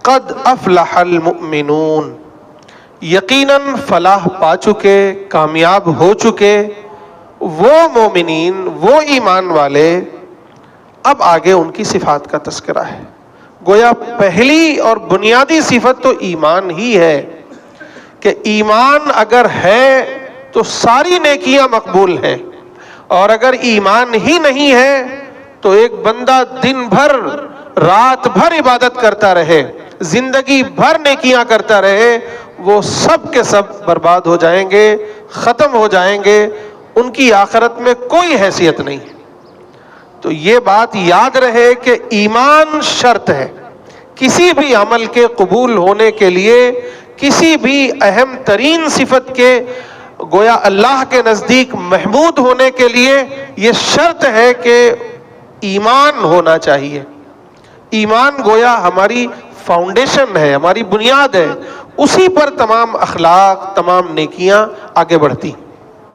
قد افلح المؤمنون، یقیناً فلاح پا چکے، کامیاب ہو چکے وہ مومنین، وہ ایمان والے۔ اب آگے ان کی صفات کا تذکرہ ہے۔ گویا پہلی اور بنیادی صفت تو ایمان ہی ہے کہ ایمان اگر ہے تو ساری نیکیاں مقبول ہیں، اور اگر ایمان ہی نہیں ہے تو ایک بندہ دن بھر رات بھر عبادت کرتا رہے، زندگی بھر نیکیاں کرتا رہے، وہ سب کے سب برباد ہو جائیں گے، ختم ہو جائیں گے، ان کی آخرت میں کوئی حیثیت نہیں۔ تو یہ بات یاد رہے کہ ایمان شرط ہے کسی بھی عمل کے قبول ہونے کے لیے، کسی بھی اہم ترین صفت کے گویا اللہ کے نزدیک محمود ہونے کے لیے یہ شرط ہے کہ ایمان ہونا چاہیے۔ ایمان گویا ہماری فاؤنڈیشن ہے، ہماری بنیاد ہے، اسی پر تمام اخلاق، تمام نیکیاں آگے بڑھتی ہیں۔